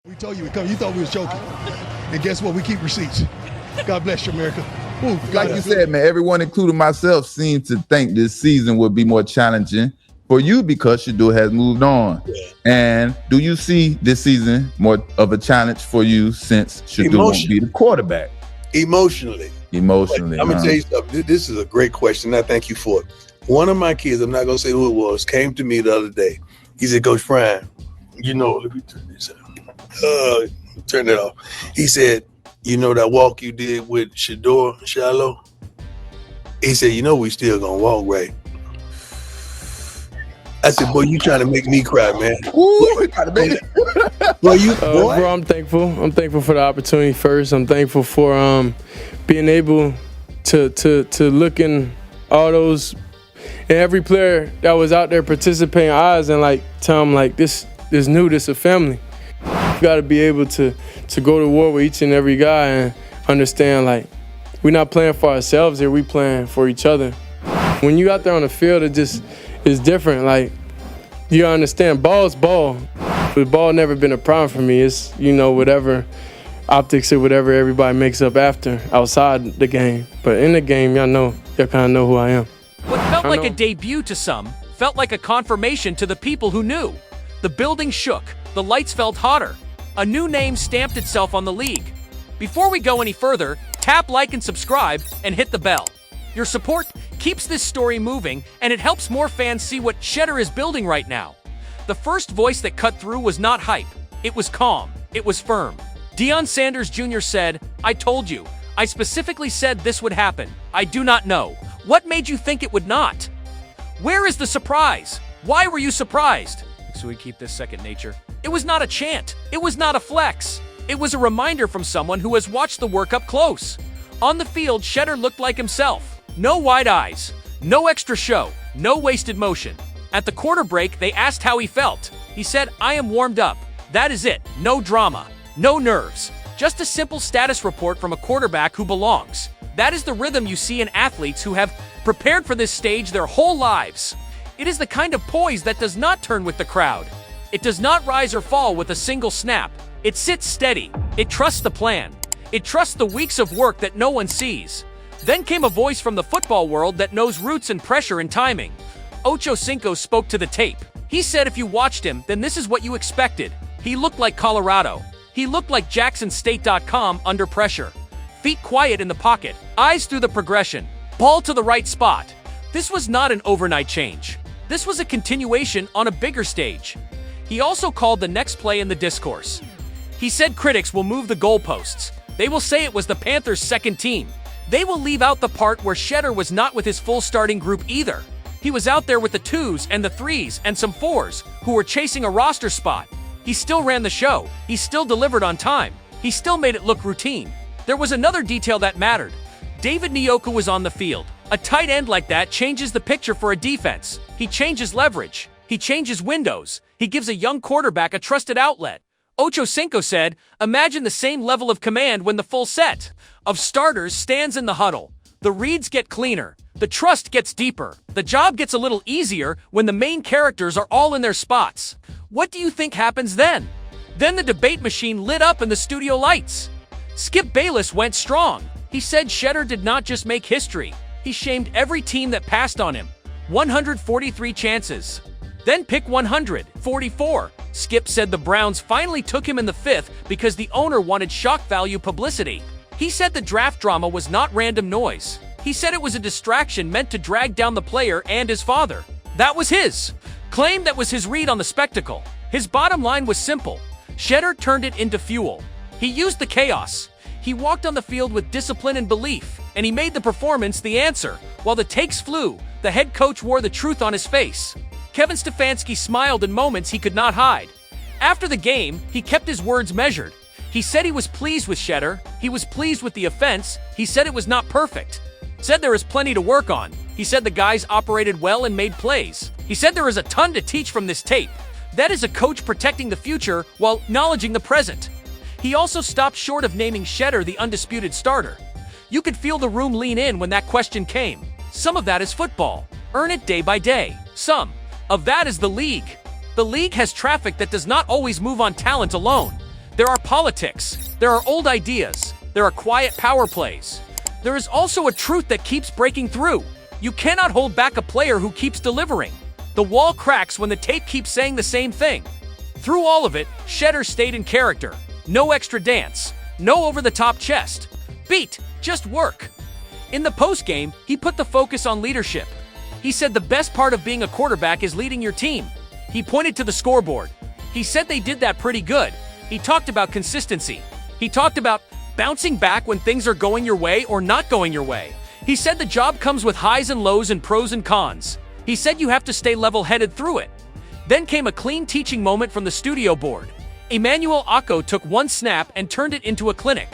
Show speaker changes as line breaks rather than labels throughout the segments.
We told you we come. You thought we was joking. And guess what? We keep receipts. God bless you, America. Ooh,
like you said, man, everyone, including myself, seemed to think this season would be more challenging for you because Shedeur has moved on. Yeah. And do you see this season more of a challenge for you since Shedeur won't be the quarterback?
Emotionally.
I'm
going to tell you something. This is a great question. I thank you for it. One of my kids, I'm not going to say who it was, came to me the other day. He said, Coach Fryne, let me turn this out. Turn it off. He said, that walk you did with Shedeur Shallow? He said, we still going to walk, right? I said, boy, you trying to make me cry, man.
Ooh,
bro, I'm thankful. I'm thankful for the opportunity first. I'm thankful for being able to look in all those and every player that was out there participating eyes and tell them this new, this a family. You got to be able to go to war with each and every guy and understand we're not playing for ourselves here. We playing for each other. When you out there on the field, it just is different. You understand, ball's ball. But ball never been a problem for me. It's, whatever optics or whatever everybody makes up after outside the game. But in the game, y'all kind of know who I am.
What felt like a debut to some felt like a confirmation to the people who knew. The building shook. The lights felt hotter. A new name stamped itself on the league. Before we go any further, tap like and subscribe and hit the bell. Your support keeps this story moving, and it helps more fans see what Shedeur is building right now. The first voice that cut through was not hype. It was calm. It was firm. Deion Sanders Jr. said, "I told you. I specifically said this would happen. I do not know. What made you think it would not? Where is the surprise? Why were you surprised?" So we keep this second nature. It was not a chant. It was not a flex. It was a reminder from someone who has watched the work up close. On the field, Shedeur looked like himself. No wide eyes. No extra show. No wasted motion. At the quarter break, they asked how he felt. He said, "I am warmed up. That is it. No drama. No nerves. Just a simple status report from a quarterback who belongs." That is the rhythm you see in athletes who have prepared for this stage their whole lives. It is the kind of poise that does not turn with the crowd. It does not rise or fall with a single snap. It sits steady. It trusts the plan. It trusts the weeks of work that no one sees. Then came a voice from the football world that knows roots and pressure and timing. Ochocinco spoke to the tape. He said if you watched him, then this is what you expected. He looked like Colorado. He looked like JacksonState.com under pressure. Feet quiet in the pocket, eyes through the progression, ball to the right spot. This was not an overnight change. This was a continuation on a bigger stage. He also called the next play in the discourse. He said critics will move the goalposts. They will say it was the Panthers' second team. They will leave out the part where Shedeur was not with his full starting group either. He was out there with the 2s and the 3s and some 4s who were chasing a roster spot. He still ran the show. He still delivered on time. He still made it look routine. There was another detail that mattered. David Njoku was on the field. A tight end like that changes the picture for a defense. He changes leverage. He changes windows. He gives a young quarterback a trusted outlet. Ochocinco said, "Imagine the same level of command when the full set of starters stands in the huddle. The reads get cleaner. The trust gets deeper. The job gets a little easier when the main characters are all in their spots." What do you think happens then? Then the debate machine lit up in the studio lights. Skip Bayless went strong. He said Shedeur did not just make history. He shamed every team that passed on him. 143 chances. Then pick 144. Skip said the Browns finally took him in the 5th because the owner wanted shock value publicity. He said the draft drama was not random noise. He said it was a distraction meant to drag down the player and his father. That was his claim. That was his read on the spectacle. His bottom line was simple. Shedeur turned it into fuel. He used the chaos. He walked on the field with discipline and belief, and he made the performance the answer. While the takes flew, the head coach wore the truth on his face. Kevin Stefanski smiled in moments he could not hide. After the game, he kept his words measured. He said he was pleased with Shedeur. He was pleased with the offense. He said it was not perfect. Said there is plenty to work on. He said the guys operated well and made plays. He said there is a ton to teach from this tape. That is a coach protecting the future while acknowledging the present. He also stopped short of naming Shedeur the undisputed starter. You could feel the room lean in when that question came. Some of that is football. Earn it day by day. Some of that is the league. The league has traffic that does not always move on talent alone. There are politics. There are old ideas. There are quiet power plays. There is also a truth that keeps breaking through. You cannot hold back a player who keeps delivering. The wall cracks when the tape keeps saying the same thing. Through all of it, Shedeur stayed in character. No extra dance. No over-the-top chest. Beat, just work. In the postgame, he put the focus on leadership. He said the best part of being a quarterback is leading your team. He pointed to the scoreboard. He said they did that pretty good. He talked about consistency. He talked about bouncing back when things are going your way or not going your way. He said the job comes with highs and lows and pros and cons. He said you have to stay level-headed through it. Then came a clean teaching moment from the studio board. Emmanuel Acho took one snap and turned it into a clinic.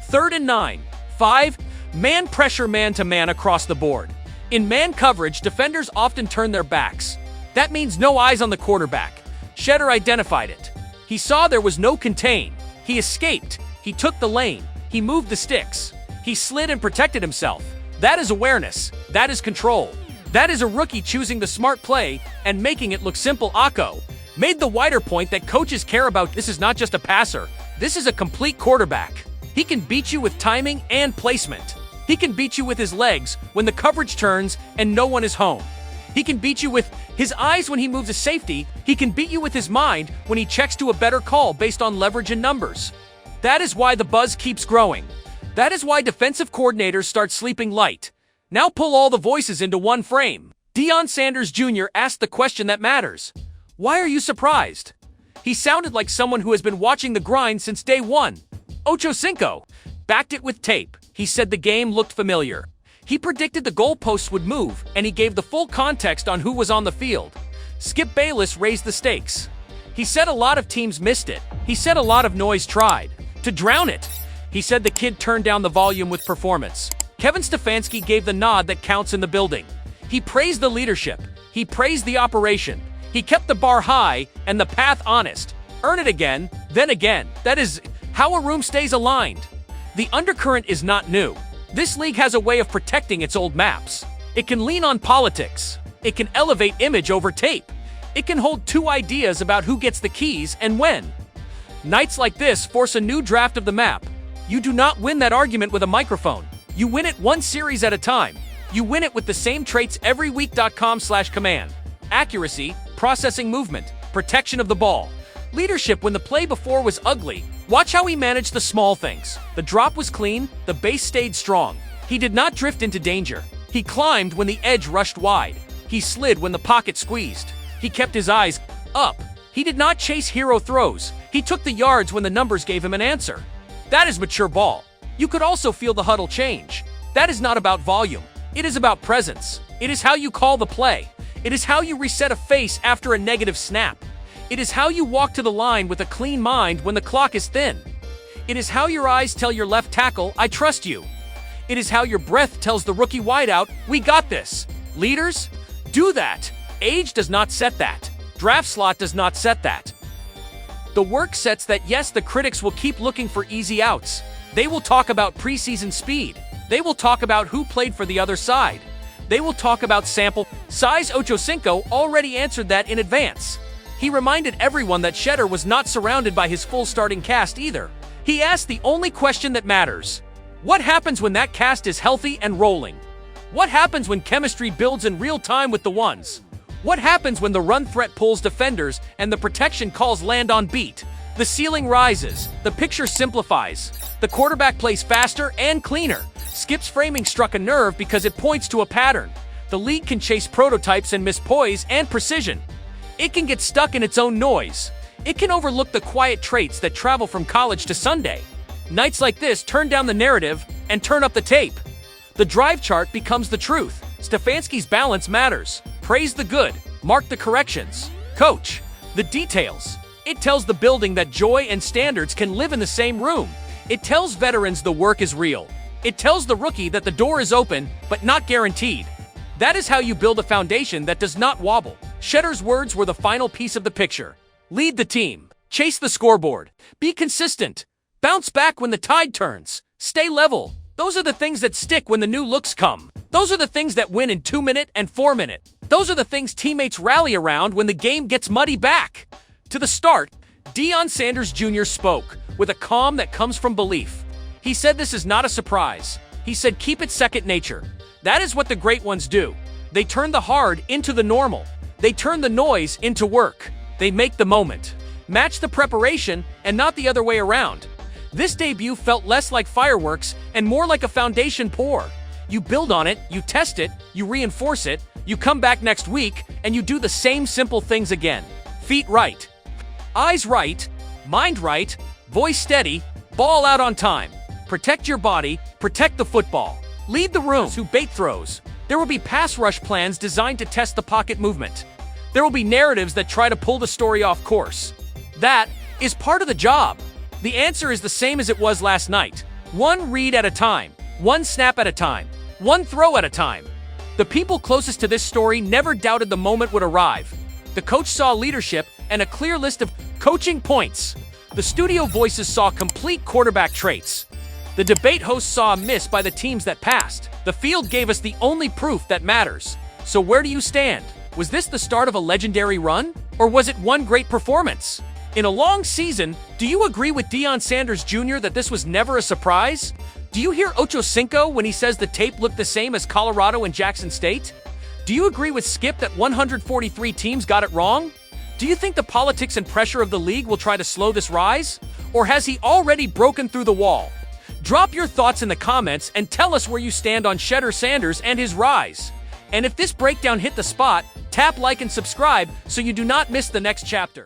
3rd and 9. 5. Man pressure man-to-man across the board. In man coverage, defenders often turn their backs. That means no eyes on the quarterback. Shedeur identified it. He saw there was no contain. He escaped. He took the lane. He moved the sticks. He slid and protected himself. That is awareness. That is control. That is a rookie choosing the smart play and making it look simple. Acho made the wider point that coaches care about. This is not just a passer. This is a complete quarterback. He can beat you with timing and placement. He can beat you with his legs when the coverage turns and no one is home. He can beat you with his eyes when he moves a safety. He can beat you with his mind when he checks to a better call based on leverage and numbers. That is why the buzz keeps growing. That is why defensive coordinators start sleeping light. Now pull all the voices into one frame. Deion Sanders Jr. asked the question that matters. Why are you surprised? He sounded like someone who has been watching the grind since day one. Ochocinco backed it with tape. He said the game looked familiar. He predicted the goalposts would move, and he gave the full context on who was on the field. Skip Bayless raised the stakes. He said a lot of teams missed it. He said a lot of noise tried to drown it. He said the kid turned down the volume with performance. Kevin Stefanski gave the nod that counts in the building. He praised the leadership. He praised the operation. He kept the bar high and the path honest. Earn it again, then again. That is how a room stays aligned. The undercurrent is not new. This league has a way of protecting its old maps. It can lean on politics. It can elevate image over tape. It can hold two ideas about who gets the keys and when. Nights like this force a new draft of the map. You do not win that argument with a microphone. You win it one series at a time. You win it with the same traits every week.com/command. Accuracy, processing movement, protection of the ball. Leadership when the play before was ugly. Watch how he managed the small things. The drop was clean, the base stayed strong. He did not drift into danger. He climbed when the edge rushed wide. He slid when the pocket squeezed. He kept his eyes up. He did not chase hero throws. He took the yards when the numbers gave him an answer. That is mature ball. You could also feel the huddle change. That is not about volume. It is about presence. It is how you call the play. It is how you reset a face after a negative snap. It is how you walk to the line with a clean mind when the clock is thin. It is how your eyes tell your left tackle, I trust you. It is how your breath tells the rookie wideout, we got this. Leaders, do that. Age does not set that. Draft slot does not set that. The work sets that. Yes, the critics will keep looking for easy outs. They will talk about preseason speed. They will talk about who played for the other side. They will talk about sample size. Ochocinco already answered that in advance. He reminded everyone that Shedeur was not surrounded by his full starting cast either. He asked the only question that matters. What happens when that cast is healthy and rolling? What happens when chemistry builds in real time with the ones? What happens when the run threat pulls defenders and the protection calls land on beat? The ceiling rises, the picture simplifies, the quarterback plays faster and cleaner. Skip's framing struck a nerve because it points to a pattern. The league can chase prototypes and miss poise and precision. It can get stuck in its own noise. It can overlook the quiet traits that travel from college to Sunday. Nights like this turn down the narrative and turn up the tape. The drive chart becomes the truth. Stefanski's balance matters. Praise the good, mark the corrections. Coach, the details. It tells the building that joy and standards can live in the same room. It tells veterans the work is real. It tells the rookie that the door is open, but not guaranteed. That is how you build a foundation that does not wobble. Shedeur's words were the final piece of the picture. Lead the team. Chase the scoreboard. Be consistent. Bounce back when the tide turns. Stay level. Those are the things that stick when the new looks come. Those are the things that win in 2-minute and 4-minute. Those are the things teammates rally around when the game gets muddy back. To the start, Deion Sanders Jr. spoke. with a calm that comes from belief. He said this is not a surprise. He said keep it second nature. That is what the great ones do. They turn the hard into the normal. They turn the noise into work. They make the moment. Match the preparation and not the other way around. This debut felt less like fireworks and more like a foundation pour. You build on it, you test it, you reinforce it, you come back next week, and you do the same simple things again. Feet right. Eyes right. Mind right. Voice steady. Ball out on time. Protect your body. Protect the football. Lead the room. Who bait throws. There will be pass rush plans designed to test the pocket movement. There will be narratives that try to pull the story off course. That is part of the job. The answer is the same as it was last night. One read at a time. One snap at a time. One throw at a time. The people closest to this story never doubted the moment would arrive. The coach saw leadership and a clear list of coaching points. The studio voices saw complete quarterback traits. The debate hosts saw a miss by the teams that passed. The field gave us the only proof that matters. So where do you stand? Was this the start of a legendary run? Or was it one great performance? In a long season, do you agree with Deion Sanders Jr. that this was never a surprise? Do you hear Ochocinco when he says the tape looked the same as Colorado and Jackson State? Do you agree with Skip that 143 teams got it wrong? Do you think the politics and pressure of the league will try to slow this rise? Or has he already broken through the wall? Drop your thoughts in the comments and tell us where you stand on Shedeur Sanders and his rise. And if this breakdown hit the spot, tap like and subscribe so you do not miss the next chapter.